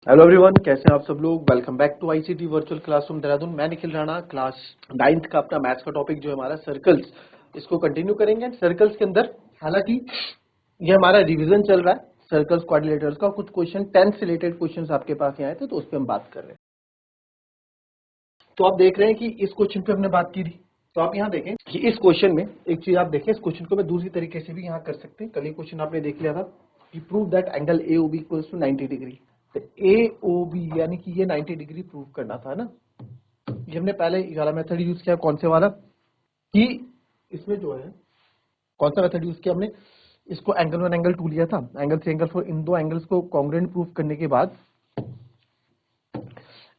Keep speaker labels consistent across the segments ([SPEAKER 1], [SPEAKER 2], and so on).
[SPEAKER 1] Hello everyone, कैसे हैं आप सब लोग। Welcome back to ICT virtual classroom Dehradun. मैं निखिल राणा, क्लास 9th का अपना मैथ्स का टॉपिक जो है हमारा सर्कल्स, इसको कंटिन्यू करेंगे। सर्कल्स के अंदर हालांकि ये हमारा रिवीजन चल रहा है सर्कल्स क्वाड्रिलेटरल्स का। कुछ क्वेश्चन 10 से रिलेटेड क्वेश्चंस आपके पास आए थे, तो उस पर हम बात कर रहे हैं। तो आप देख रहे हैं कि इस क्वेश्चन पे हमने बात की थी। तो आप यहाँ देखें कि इस क्वेश्चन में एक चीज आप देखें, इस क्वेश्चन को मैं दूसरी तरीके से भी यहाँ कर सकते हैं। कल ये क्वेश्चन आपने देख लिया था कि prove that angle A O B equals to 90 degree. तो ए ओ बी यानी कि ये 90 डिग्री प्रूव करना था ना। ये हमने पहले वाला मेथड यूज किया, कौन से वाला, कि इसमें जो है कौन सा मेथड यूज किया हमने, इसको एंगल 1 एंगल 2 लिया था, एंगल 3 एंगल 4, इन दो एंगल्स को कॉन्ग्रुएंट प्रूव करने के बाद,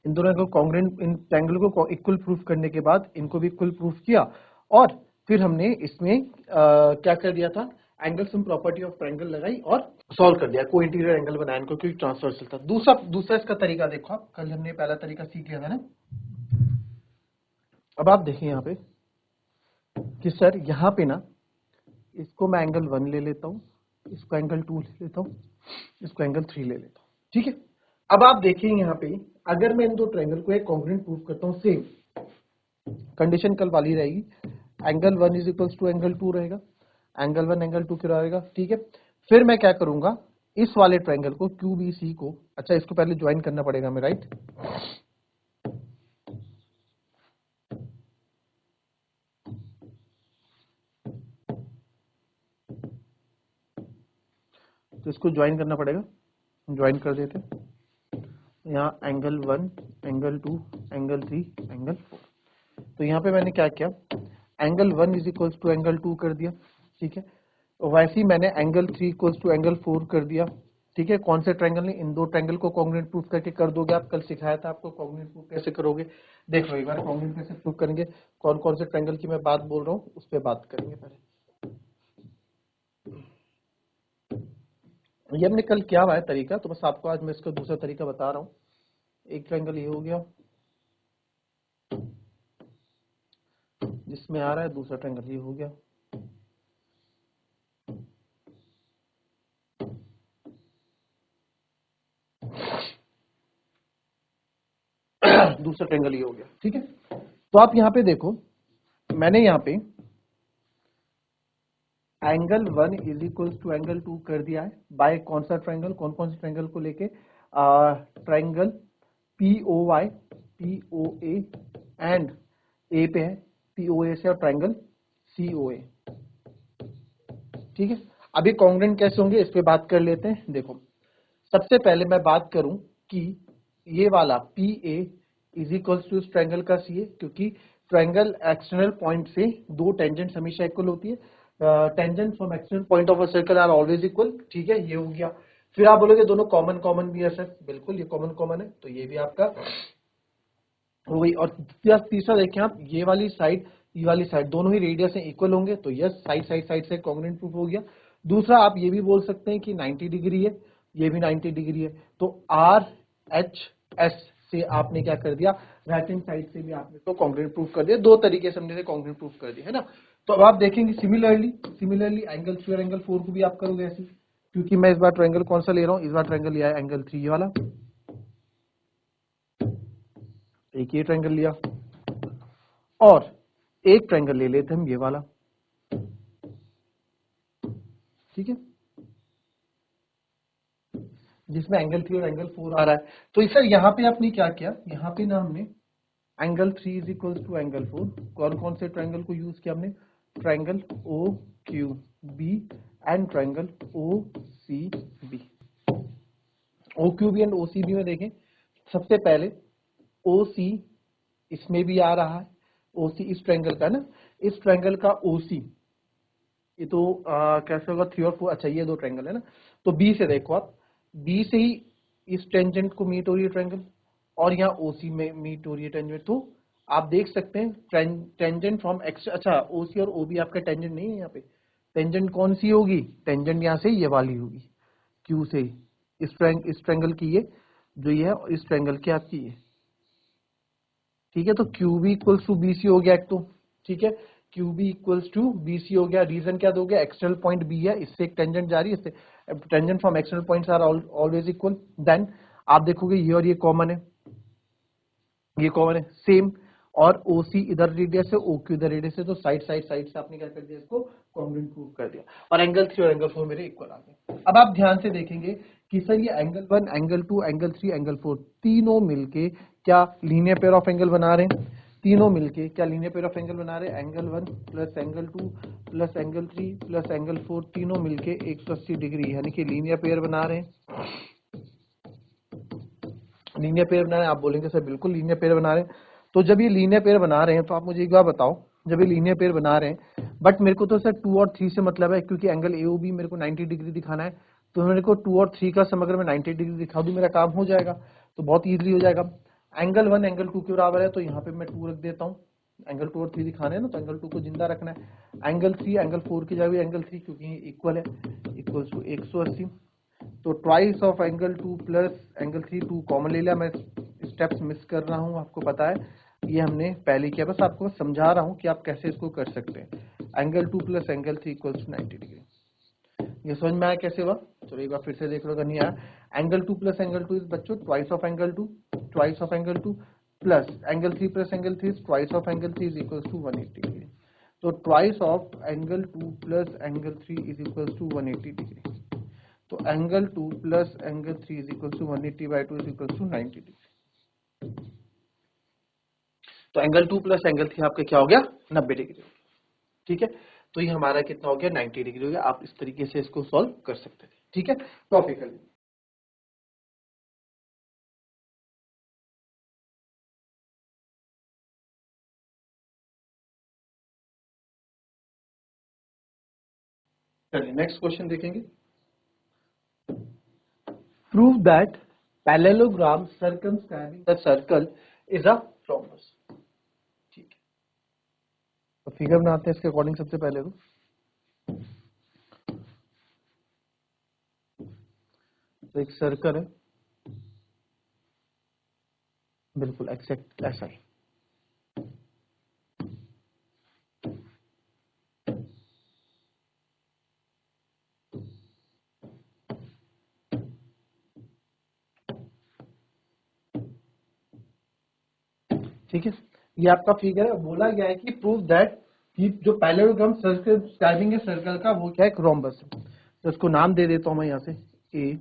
[SPEAKER 1] इन दोनों को कॉन्ग्रुएंट, इन ट्रायंगल को इक्वल प्रूफ करने के बाद इनको भी इक्वल प्रूफ किया। और फिर हमने इसमें क्या कर दिया था, angle sum property of triangle लगाई और सॉल्व कर दिया, को इंटीरियर एंगल बनाया इनको, क्योंकि ट्रांसवर्सल था। दूसरा इसका तरीका देखो आप, कल हमने पहला तरीका सीख लिया था ना। अब आप देखिए यहाँ पे कि सर यहाँ पे ना, इसको मैं एंगल 1 ले लेता हूँ, इसको एंगल 2 ले लेता हूँ, इसको एंगल 3 ले लेता हूँ, ठीक है। अब आप देखिए यहाँ पे, अगर मैं इन दो ट्रायंगल को एक कॉन्ग्रुएंट प्रूफ करता हूँ, सेम कंडीशन कल वाली रहेगी, angle 1 is equals to angle 2 रहेगा, एंगल 1 एंगल 2 क्या रहेगा, ठीक है। फिर मैं क्या करूंगा, इस वाले ट्रायंगल को QBC को, अच्छा इसको पहले ज्वाइन करना पड़ेगा हमें, राइट। तो इसको ज्वाइन करना पड़ेगा, ज्वाइन कर देते हैं। यहाँ एंगल 1 एंगल 2 एंगल 3 एंगल 4। तो यहाँ पे मैंने क्या किया, angle 1 is equals to angle 2 कर दिया, ठीक है। वैसे ही मैंने एंगल 3 इक्वल्स टू एंगल 4 कर दिया, ठीक है। कौन से ट्रायंगल ने, इन दो ट्रायंगल को कॉन्ग्रुएंट प्रूफ करके कर दोगे आप, कल सिखाया था आपको कॉन्ग्रुएंट प्रूफ कैसे करोगे। देख लो एक बार कॉन्ग्रुएंट कैसे प्रूफ करेंगे, कौन कौन से ट्रायंगल की मैं बात बोल रहा हूँ उस पर बात करेंगे पहले। ये हमने कल क्या हुआ है तरीका, तो बस आपको आज मैं इसका दूसरा तरीका बता रहा हूँ। एक ट्रायंगल ये हो गया जिसमें आ रहा है, दूसरा ट्रायंगल ये हो गया, दूसरा ट्रायंगल ये हो गया, ठीक है। तो आप यहाँ पे देखो, मैंने यहाँ पे angle 1 is equals to angle 2 कर दिया है बाय कौन सा ट्रायंगल, कौन कौन से ट्रायंगल को लेके, ट्रायंगल POY POA एंड ए पे है, POA से, और ट्रायंगल COA, ठीक है। अभी कॉन्ग्रुएंट कैसे होंगे इस पे बात कर लेते हैं। देखो सबसे पहले मैं बात करूं कि ये वाला PA इज इक्वल्स टू इस ट्रायंगल का CA, क्योंकि ट्रायंगल एक्सटर्नल पॉइंट से दो टेंजेंट्स हमेशा इक्वल होती है, tangent from external point of a circle are always equal, ठीक है। ये हो गया। फिर आप बोलोगे दोनों कॉमन कॉमन भी है सर, बिल्कुल ये कॉमन कॉमन है, तो ये भी आपका हो गई। और तीसरा देखें आप, ये वाली साइड ये वाली साइड दोनों ही रेडियस से इक्वल होंगे, तो यस साइड साइड साइड से कॉन्ग्रुएंट प्रूफ हो गया। दूसरा आप ये भी बोल सकते हैं कि 90 डिग्री है, ये भी 90 डिग्री है, तो RHS से आपने क्या कर दिया, राइट हैंड साइड से भी आपने तो कॉन्ग्रुएंट प्रूफ कर दिया। दो तरीके से हमने कॉन्ग्रुएंट प्रूफ कर दिया है ना। तो अब आप देखेंगे सिमिलरली एंगल 3 और एंगल 4 को भी आप करोगे ऐसे, क्योंकि मैं इस बार ट्रायंगल कौन सा ले रहा हूँ, इस बार ट्रायंगल लिया है एंगल 3 वाला, एक ये ट्रायंगल लिया, और एक ट्रायंगल ले लेते हम ये वाला, ठीक है, जिसमें एंगल 3 और एंगल 4 आ रहा है। तो सर यहाँ पे आपने क्या किया, यहाँ पे ना हमने angle 3 is equal to angle 4, कौन कौन से ट्रायंगल को यूज किया हमने, triangle OQB and triangle OCB। OQB and OCB में देखें, सबसे पहले OC इसमें भी आ रहा है, OC इस ट्रायंगल का ना, इस ट्रायंगल का OC, ये तो कैसे होगा 3 और 4, अच्छा ये दो ट्रायंगल है ना। तो B से देखो आप, B से ही इस टेंजेंट को मीट हो रही है ट्रायंगल, और यहाँ OC में मीट हो रही है टेंजेंट। तो आप देख सकते हैं टेंजेंट फ्रॉम एक्स, अच्छा OC और OB आपका टेंजेंट नहीं है यहाँ पे, टेंजेंट कौन सी होगी, टेंजेंट यहाँ से ये वाली होगी, Q से, इस ट्रायंगल की ये जो ये है, और इस ट्रायंगल की आपकी ये, ठीक है। तो QB इक्वल्स टू BC हो गया एक तो, ठीक है, QB इक्वल्स टू BC हो गया। रीजन क्या दोगे, एक्सटर्नल पॉइंट B है, इससे एक टेंजेंट जा रही है, इससे tangent from external points are always equal. Then आप देखोगे ये और ये कॉमन है, ये कॉमन है सेम, और OC इधर रेडियस है, OQ इधर रेडियस है, तो साइड साइड साइड से आपने क्या कर दिया, इसको कॉन्ग्रुएंट प्रूव कर दिया, और एंगल 3 और एंगल 4 मेरे इक्वल आ गए। अब आप ध्यान से देखेंगे कि सर ये एंगल 1, एंगल 2, एंगल 3, एंगल 4 तीनों मिलके क्या लीनियर पेयर ऑफ एंगल बना रहे हैं, तीनों मिलके क्या लीनियर पेयर ऑफ एंगल बना रहे हैं, angle 1 plus angle 2 plus angle 3 plus angle 4 तीनों मिलके 180 डिग्री यानी कि लीनियर पेयर बना रहे हैं, लीनियर पेयर बना रहे हैं। आप बोलेंगे सर बिल्कुल लीनियर पेयर बना रहे हैं, तो जब ये लीनियर पेयर बना रहे हैं तो आप मुझे एक बार बताओ, जब ये लीनियर पेयर बना रहे हैं, बट मेरे को तो सर 2 और 3 से मतलब है, क्योंकि एंगल AOB मेरे को 90 डिग्री दिखाना है, तो मेरे को 2 और 3 का सम अगर मैं 90 डिग्री दिखा दूं मेरा काम हो जाएगा, तो बहुत ईजिली हो जाएगा। एंगल 1 एंगल 2 के बराबर है, तो यहाँ पे मैं 2 रख देता हूँ, एंगल 2 और 3 दिखाने हैं ना, तो एंगल 2 को जिंदा रखना है। एंगल 3 एंगल 4 की जगह एंगल 3, क्योंकि ये इक्वल है, इक्वल्स टू 180, तो twice of angle 2 plus angle 3, 2 common ले लिया, मैं स्टेप्स मिस कर रहा हूँ, आपको पता है ये हमने पहले किया, बस आपको समझा रहा हूँ कि आप कैसे इसको कर सकते हैं। Angle 2 plus angle 3 equals to 90 degree, ये समझ में आया कैसे हुआ? चलो एक बार फिर से देख लो अगर नहीं आया। एंगल 2 प्लस एंगल 2 इज बच्चों twice of angle 2, twice of angle 2 plus angle 3 plus angle 3 is twice of angle 3 is equals to 180 degree, तो twice of angle 2 plus angle 3 is equals to 180 degree, तो angle 2 plus angle 3 is equal to 180/2 is equal to 90 degree, तो angle 2 plus angle 3 आपका क्या हो गया, 90 degree, ठीक है। तो ये हमारा कितना हो गया, 90 डिग्री हो गया। आप इस तरीके से इसको सॉल्व कर सकते थे, ठीक है। टॉपिकल चलिए नेक्स्ट क्वेश्चन देखेंगे। Prove that parallelogram circumscribing the circle is a rhombus, ठीक है। तो फिगर बनाते हैं इसके अकॉर्डिंग। सबसे पहले तो एक सर्कल है, बिल्कुल एक्सैक्ट ऐसा ही, ठीक है। ये आपका फिगर है, बोला गया है कि प्रूव दैट कि जो पैरेललोग्राम सर्कल है सर्कल का वो क्या है, एक रोम्बस है। तो इसको नाम दे देता हूं मैं यहाँ से ABCD,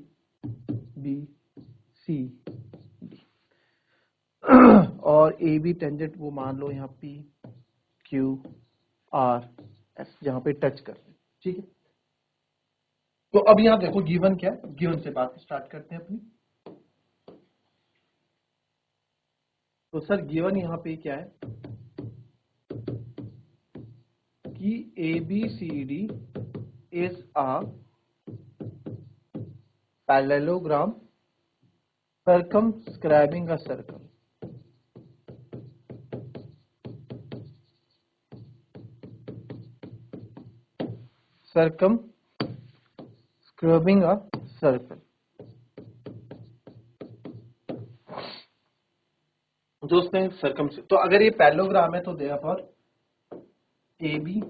[SPEAKER 1] और AB टेंजेंट वो मान लो यहाँ PQRS जहाँ पे टच कर रहे हैं, ठीक है। तो अब यहाँ देखो गिवन क्या है, गिवन से बात स्टार्ट करते हैं अपनी। तो सर गिवन यहाँ पे क्या है कि ABCD is a parallelogram circumscribing a circle. Circumscribing a circle. दोस्तों सर्कम, तो अगर ये पैरेललोग्राम है तो देयरफॉर AB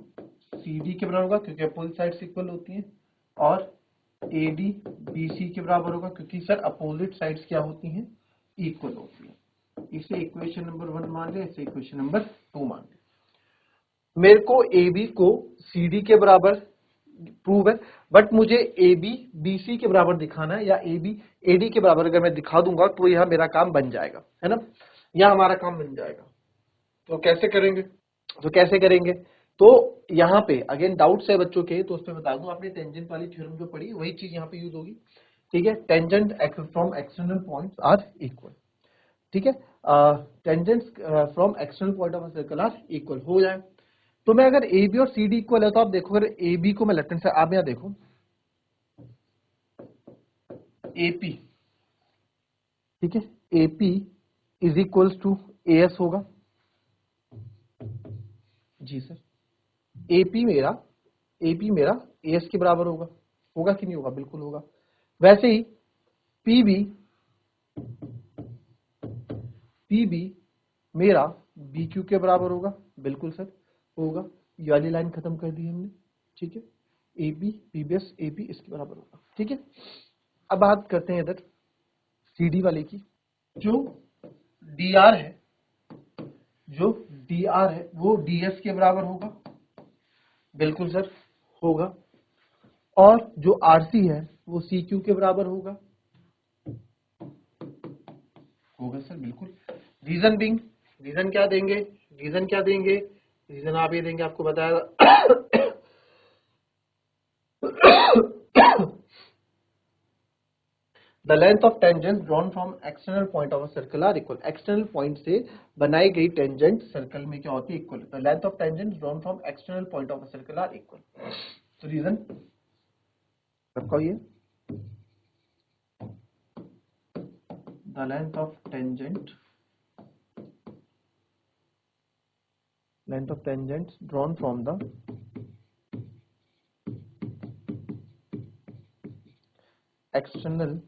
[SPEAKER 1] CD के बराबर होगा क्योंकि अपोजिट साइड्स इक्वल होती हैं, और AD BC के बराबर होगा क्योंकि सर अपोजिट साइड्स क्या होती हैं, इक्वल होती हैं। इसे इक्वेशन नंबर 1 मान लिया, इसे इक्वेशन नंबर 2 मान लिया। मेरे को AB को CD के बराबर प्रूव है, बट मुझे AB BC के बराबर दिखाना है, या AB AD के बराबर अगर मैं दिखा दूंगा तो यह मेरा काम बन जाएगा, है ना, यह हमारा काम बन जाएगा। तो कैसे करेंगे, तो यहाँ पे अगेन डाउट्स है बच्चों के, तो उसमें बता दूं, आपने टेंजेंट वाली थ्योरम जो पढ़ी वही चीज यहाँ पे यूज होगी, ठीक है। Tangent from external points are equal, ठीक है। Tangents from external point of circle are equal हो जाए, तो मैं अगर AB और CD इक्वल है तो आप देखो, अगर AB को मैं लेफ्ट हैंड साइड, आप यहाँ देखो AP, ठीक है, AP is equals to AS होगा, जी सर। AP मेरा AS के बराबर होगा, होगा कि नहीं होगा, बिल्कुल होगा। वैसे ही PB मेरा BQ के बराबर होगा, बिल्कुल सर होगा। ये वाली लाइन खत्म कर दी हमने, ठीक है। AB PBS AP इसके बराबर होगा, ठीक है। अब बात करते हैं इधर CD वाले की, जो DR है, जो DR है वो DS के बराबर होगा, बिल्कुल सर होगा, और जो RC है वो CQ के बराबर होगा सर बिल्कुल। रीजन बिंग, रीजन क्या देंगे, रीजन क्या देंगे, रीजन आप ये देंगे, आपको बताया The length of tangents drawn from external point of a circle are equal. External point से बनाई गई tangent circle में क्या होती है, equal. The length of tangents drawn from external point of a circle are equal. So reason सबका ये, the length of tangents drawn from the external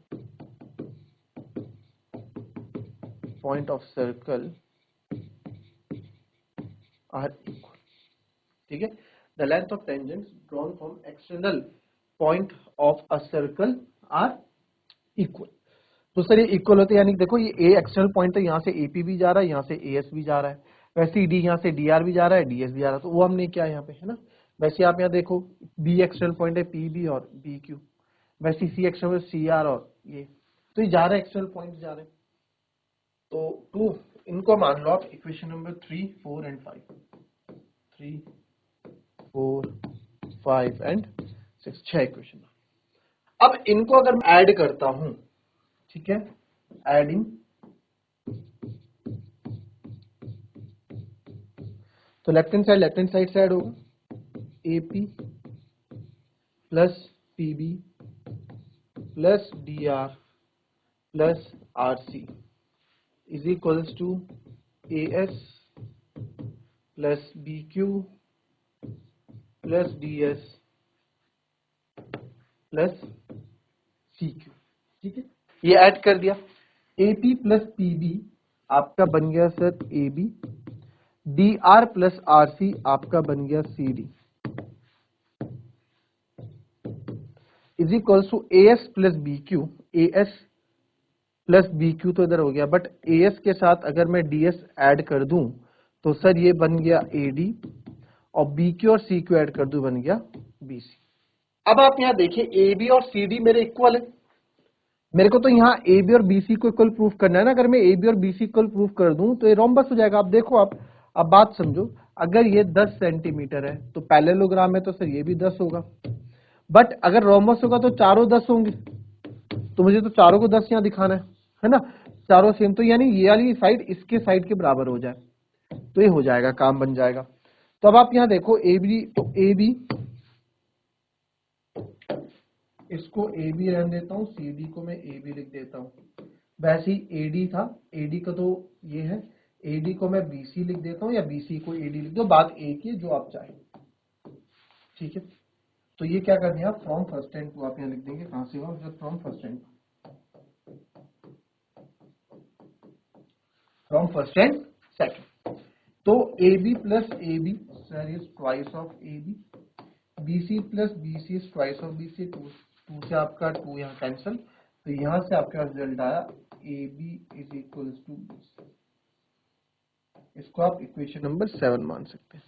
[SPEAKER 1] point of circle are equal. ठीक है, the length of tangents drawn from external point of a circle are equal. तो sir ये equal होते हैं, यानी देखो ये ए एक्सटर्नल पॉइंट है, यहाँ से एपी भी जा रहा है, यहाँ से एएस भी जा रहा है, वैसे ही डी यहाँ से डीआर भी जा रहा है, डीएस भी जा रहा है, तो वो हमने किया यहाँ पे, है ना। वैसे आप यहाँ देखो बी एक्सटर्नल पॉइंट है पीबी और बी क्यू, वैसे सी एक्सटर्नल सी आर और ये, तो ये जा रहे हैं एक्सटर्नल पॉइंट जा रहे हैं। तो टू इनको मान लो आप equation number 3, 4 and 5, 3, 4, 5 and 6, 6 equation. अब इनको अगर मैं ऐड करता हूं, ठीक है, एडिंग, तो लेफ्ट हैंड साइड से ऐड होगा, AP plus PB plus DR plus RC is equals to AS plus BQ plus DS plus CQ। ठीक है, ये ऐड कर दिया, AP प्लस PB आपका बन गया sir AB, DR plus RC आपका बन गया CD is equals to AS plus BQ, AS plus BQ तो इधर हो गया, बट AS के साथ अगर मैं DS ऐड कर दूं तो सर ये बन गया AD, और BQ और CQ ऐड कर दूं बन गया BC। अब आप यहाँ देखिए AB और CD मेरे इक्वल है, मेरे को तो यहाँ AB और BC को इक्वल प्रूफ करना है ना। अगर मैं AB और BC इक्वल प्रूफ कर दूं तो ये रोम्बस हो जाएगा। आप देखो, आप अब बात समझो, अगर ये 10 सेंटीमीटर है तो पैरेललोग्राम है तो सर ये भी 10 होगा, बट अगर रोम्बस होगा तो चारों 10 होंगे, तो मुझे तो चारों को 10 यहाँ दिखाना है ना, चारों सेम, तो यानी ये वाली साइड इसके साइड के बराबर हो जाए तो ये हो जाएगा, काम बन जाएगा। तो अब आप यहाँ देखो AB, तो AB इसको AB रहने देता हूँ, CD को मैं AB लिख देता हूँ, वैसे ही AD था, AD का तो ये है, AD को मैं BC लिख देता हूँ या BC को AD लिख दो, बात एक ही, जो आप चाहें। ठीक है, तो ये क्या करनी है आप, फ्रॉम फर्स्ट एंड टू आप यहाँ लिख देंगे, कहां से हुआ, from first and, from first and second. तो AB plus AB sir is twice of AB, BC plus BC is twice of BC, two से आपका 2 यहाँ कैंसिल, तो यहां से आपका रिजल्ट आया AB is equal to BC। इसको आप इक्वेशन नंबर 7 मान सकते हैं।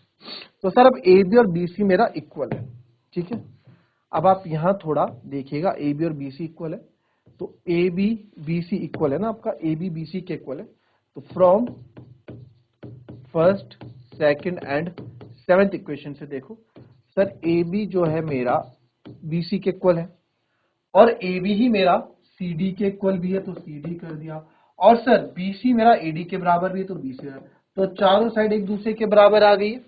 [SPEAKER 1] तो सर अब AB और BC मेरा इक्वल है, ठीक है। अब आप यहां थोड़ा देखिएगा, AB और BC इक्वल है, तो AB BC इक्वल है ना, आपका AB BC के इक्वल है, तो from first, second and seventh equation से देखो सर, AB जो है मेरा BC के इक्वल है, और AB ही मेरा CD के इक्वल भी है, तो CD कर दिया, और सर BC मेरा AD के बराबर भी है, तो BC है, तो चारों साइड एक दूसरे के बराबर आ गई है,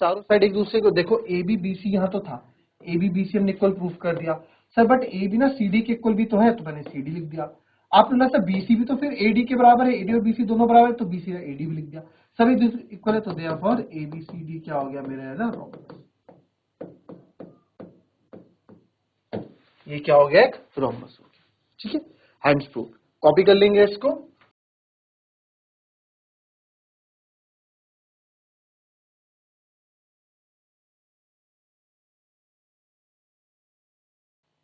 [SPEAKER 1] चारों साइड एक दूसरे को, देखो AB BC यहाँ तो था, AB BC हमने इक्वल प्रूफ कर दिया सर, बट AB ना CD के इक्वल भी तो है, तो मैंने CD लिख दिया। आपने बोला सर BC भी तो फिर AD के बराबर है, AD और BC दोनों बराबर है, तो BC का AD भी लिख दिया, सभी दूसरे इक्वल है, तो देयरफॉर ABCD क्या हो गया मेरा, है ना, रोम्बस। ये क्या हो गया, एक रोम्बस हो गया। ठीक है, हैंड्स प्रूफ, कॉपी कर लेंगे इसको।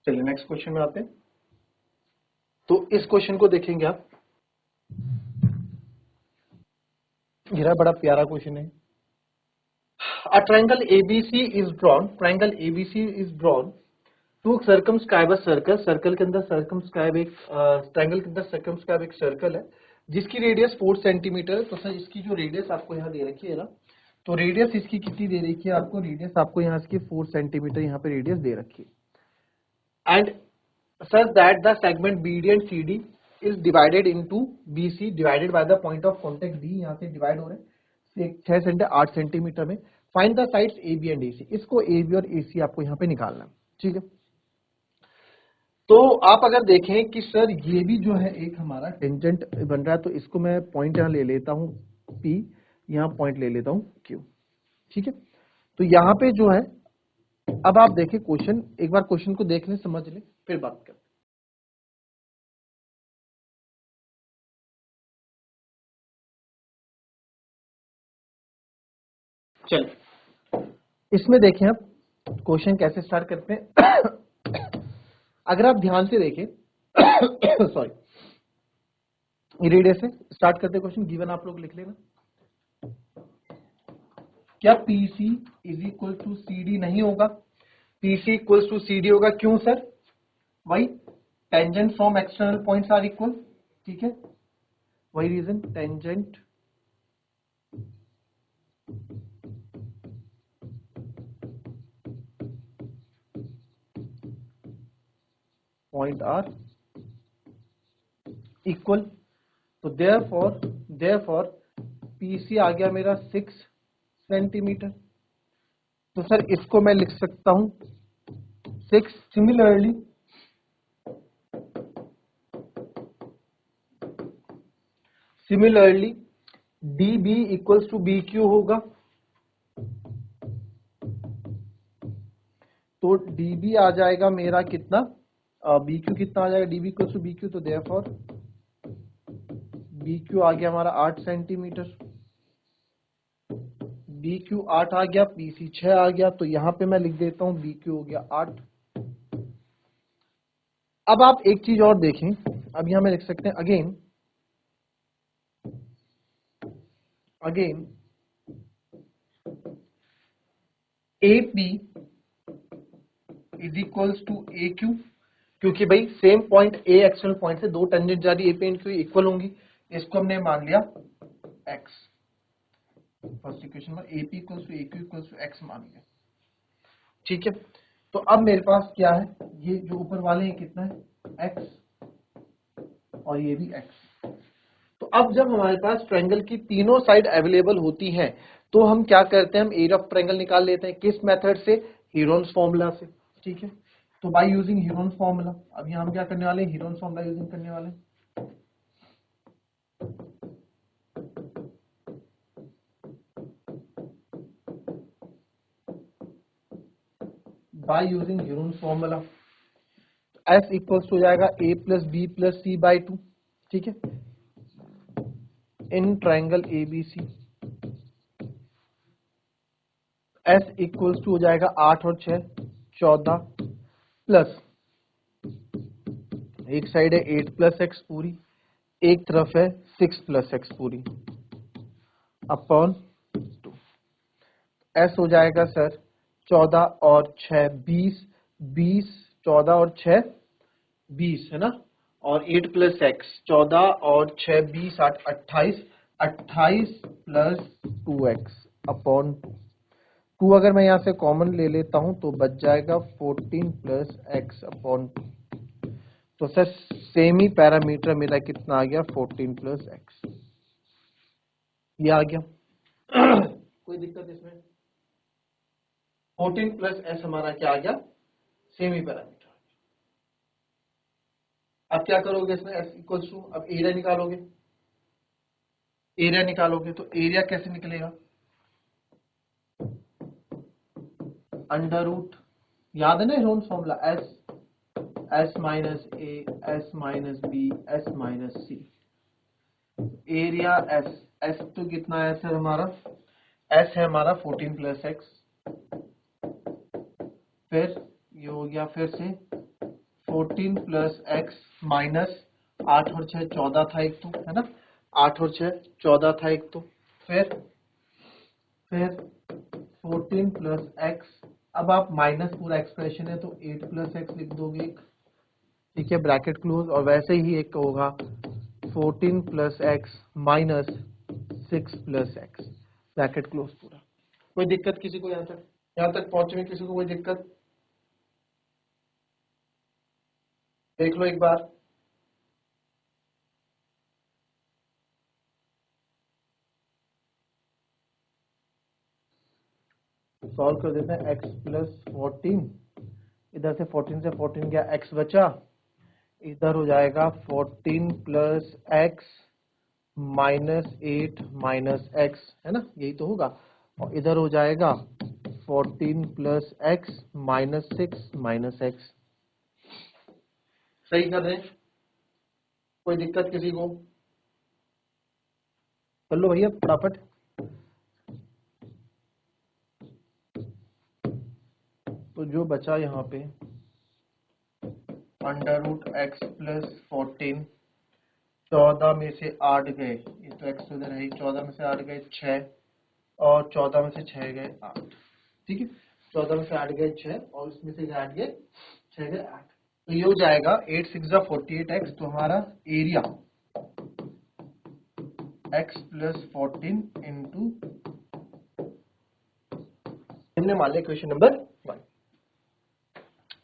[SPEAKER 1] चलिए नेक्स्ट क्वेश्चन में आते हैं। तो इस क्वेश्चन को देखेंगे आप, ये बड़ा प्यारा क्वेश्चन है। A triangle ABC is drawn. Triangle ABC is drawn to circumscribe a circle. Circle के अंदर circumscribe एक ट्रायंगल के अंदर circumscribe एक सर्कल है जिसकी रेडियस 4 सेंटीमीटर है। तो सर इसकी जो रेडियस आपको यहाँ दे रखी है ना, तो रेडियस इसकी कितनी दे रखी है आपको? रेडियस आपको यहाँ इसकी 4 सेंटीमीटर यहाँ पे रेडियस दे रखी है। And sir that the segment BD and CD is divided into BC divided by the point of contact D, यहाँ से डिवाइड हो रहे हैं 6 सेंटीमीटर 8 सेंटीमीटर में। Find the sides AB and AC, इसको AB और AC आपको यहाँ पे निकालना है, ठीक है। तो आप अगर देखें कि सर ये भी जो है एक हमारा टेंजेंट बन रहा है, तो इसको मैं पॉइंट यहाँ ले लेता हूँ P, यहाँ पॉइंट ले लेता हूँ Q, ठीक है। तो यहाँ पे जो है, अब आप देखें क्वेश्चन, एक बार क्वेश्चन को देख लें, समझ लें, फिर बात करें। चलिए इसमें देखें आप क्वेश्चन कैसे स्टार्ट करते हैं। अगर आप ध्यान से देखें सॉरी, रेडियस से स्टार्ट करते क्वेश्चन, गिवन आप लोग लिख लेना। क्या PC is equal to CD नहीं होगा? PC इक्वल टू CD होगा, क्यों सर? वही tangent from external points are equal, ठीक है, वही reason, tangent point are equal. तो देयरफॉर PC आ गया मेरा 6 सेंटीमीटर। तो सर इसको मैं लिख सकता हूं 6। Similarly DB equals to BQ होगा। तो DB आ जाएगा मेरा कितना, BQ कितना आ जाएगा? DB equals to BQ। तो देयरफॉर BQ आ गया हमारा 8 सेंटीमीटर। BQ 8 आ गया, PC 6 आ गया। तो यहां पे मैं लिख देता हूं BQ हो गया 8। अब आप एक चीज और देखें, अब यहां में लिख सकते हैं again AP is equals to AQ, क्योंकि भाई same point A external point से दो टेंजेंट जा रही AP एंड Q इक्वल होंगी। इसको हमने मान लिया X। फर्स्ट इक्वेशन में AP equals to AQ equals to X मान लिया, ठीक है। तो अब मेरे पास क्या है, ये जो ऊपर वाले हैं कितना है X, और ये भी X। तो अब जब हमारे पास ट्रायंगल की तीनों साइड अवेलेबल होती हैं, तो हम क्या करते हैं, हम एरिया ऑफ ट्रायंगल निकाल लेते हैं। किस मेथड से? हीरोन्स फॉर्मूला से, ठीक है। तो बाय यूजिंग हीरोन्स फॉर्मूला, अब यहाँ हम क्या करने वाले हैं, हीरोन्स फॉर्मूला यूजिंग करने वाले हैं। By using Heron's formula S equals हो जाएगा A plus B plus C by 2, ठीक है, in triangle ABC। S equals to हो जाएगा 8 और 6 14, प्लस एक साइड है 8 प्लस x पूरी, एक तरफ है 6 प्लस x पूरी, अपॉन 2। S हो जाएगा सर 14 और 6 20, 20 14 और 6 20 है ना, और 8 प्लस x 14 और 6 20 8 28, 28 प्लस 2x अपॉन 2 अगर मैं यहां से कॉमन ले लेता हूं तो बच जाएगा 14 प्लस x अपॉन 2। तो सर सेमी पैरामीटर मेरा कितना आ गया, 14 प्लस x, ये आ गया। कोई दिक्कत इसमें? 14 प्लस s हमारा क्या आ गया, सेमी पैरामीटर। अब क्या करोगे इसमें, s इक्वल्स टू, अब एरिया निकालोगे, एरिया निकालोगे तो एरिया कैसे निकलेगा, अंडर रूट, याद है ना Heron's formula, s minus a s minus b s minus c। Area s तो कितना है सर हमारा, s है हमारा 14 प्लस x, फिर ये हो गया फिर से 14 प्लस x माइनस 8 और 6 14 था एक तो, है ना, 8 और 6 14 था एक तो, फिर 14 प्लस एक्स, अब आप माइनस पूरा एक्सप्रेशन है तो 8 प्लस एक्स लिख दोगे एक, ठीक है, ब्रैकेट क्लोज, और वैसे ही एक होगा 14 plus x minus 6 plus x, bracket close पूरा। कोई दिक्कत किसी को यहाँ तक पहुंचे में किसी को कोई दिक्कत? देख लो एक बार। सॉल्व कर देते हैं। x प्लस 14, इधर से 14 से 14 गया, x बचा, इधर हो जाएगा 14 plus x minus 8 minus x, है ना, यही तो होगा, और इधर हो जाएगा 14 plus x minus 6 minus x. सही कर रहे हैं? कोई दिक्कत किसी को? कर लो भैया फटाफट। तो जो बचा यहाँ पे अंडर रूट एक्स प्लस 14, 14 में से 8 गए, ये तो एक्स उधर है, 14 में से 8 गए 6, और 14 में से 6 गए 8, ठीक है, 14 में से 8 गए 6, और इसमें से 8 गए 6 गए 8, तो ये हो जाएगा 8 6 48 एक्स, तो हमारा एरिया x प्लस 14 इंटू, हमने मान लिया क्वेश्चन नंबर 1,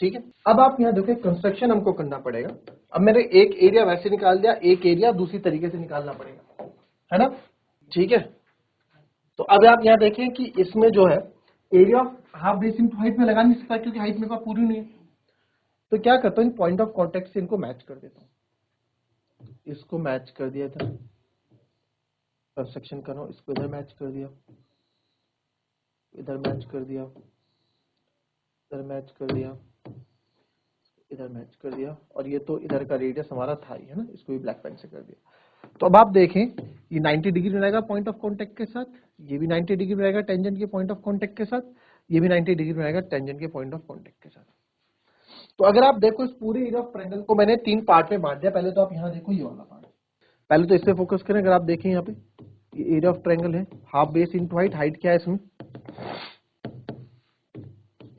[SPEAKER 1] ठीक है। अब आप यहाँ देखो कंस्ट्रक्शन हमको करना पड़ेगा। अब मैंने एक एरिया वैसे निकाल दिया, एक एरिया दूसरी तरीके से निकालना पड़ेगा, है ना, ठीक है। तो अब आप यहाँ देखें कि इसमें जो है area half base into height में लगा नहीं सकता क्योंकि हाइट मेरे पास पूरी नहीं है, तो क्या करता हूँ, पॉइंट ऑफ कॉन्टेक्ट से इनको मैच कर देता हूँ। इसको मैच कर दिया था, कंस्ट्रक्शन कर रहा हूँ, इसको इधर मैच कर दिया, इधर मैच कर दिया, इधर मैच कर दिया, इधर मैच कर दिया, और ये तो इधर का रेडियस हमारा था ही, है ना, इसको भी ब्लैक पेन से कर दिया। तो अब आप देखें ये 90 डिग्री में रहेगा पॉइंट ऑफ कांटेक्ट के साथ, ये भी 90 डिग्री में रहेगा टेंजेंट के पॉइंट ऑफ कांटेक्ट के साथ, ये भी 90 डिग्री में रहेगा टेंजेंट के पॉइंट ऑफ कांटेक्ट के साथ। तो अगर आप देखो इस पूरे एरिया ऑफ ट्रायंगल को मैंने 3 पार्ट में बांट दिया। पहले तो आप यहाँ देखो ये वाला पार्ट, पहले तो इस पे फोकस करें। अगर आप देखें यहाँ पे ये एरिया ऑफ ट्रायंगल है, half base into height, height क्या है इसमें,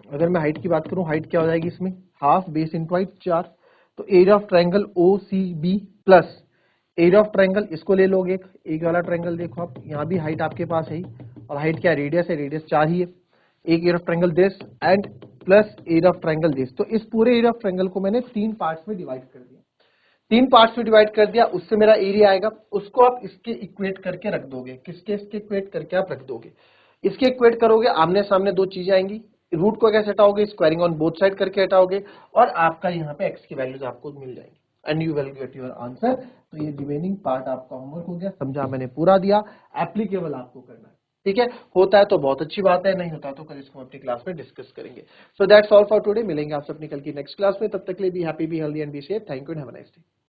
[SPEAKER 1] अगर मैं हाइट की बात करूं, हाइट क्या हो जाएगी इसमें, हाफ बेस इंटू हाइट 4, तो area of triangle O C B plus area of triangle, इसको ले लोगे एक वाला ट्रायंगल, देखो आप यहाँ भी हाइट आपके पास है ही, और हाइट क्या है, रेडियस है, रेडियस 4 ही है, एक area of triangle this and plus area of triangle this. तो इस पूरे एरिया ऑफ ट्रायंगल को मैंने 3 पार्ट्स में डिवाइड कर दिया, 3 पार्ट्स में डिवाइड कर दिया, उससे मेरा एरिया आएगा, उसको आप इसके इक्वेट करके रख दोगे। किसके इसके इक्वेट करके आप रख दोगे, इसके इक्वेट करोगे, आमने सामने दो चीजें आएंगी, रूट को कैसे हटाओगे, स्क्वायरिंग ऑन बोथ साइड करके हटाओगे, और आपका यहाँ पे एक्स की वैल्यूज आपको मिल जाएंगी and you will get your answer. तो ये रिमेनिंग पार्ट आपका होमवर्क हो गया, समझा मैंने पूरा दिया, एप्लीकेबल आपको करना है, ठीक है। होता है तो बहुत अच्छी बात है, नहीं होता तो कल इसको अपनी क्लास में डिस्कस करेंगे। So that's all for today, मिलेंगे आपसे अपनी कल की नेक्स्ट क्लास में, तब तक के लिए be happy, be healthy and be safe. Thank you and have a nice day.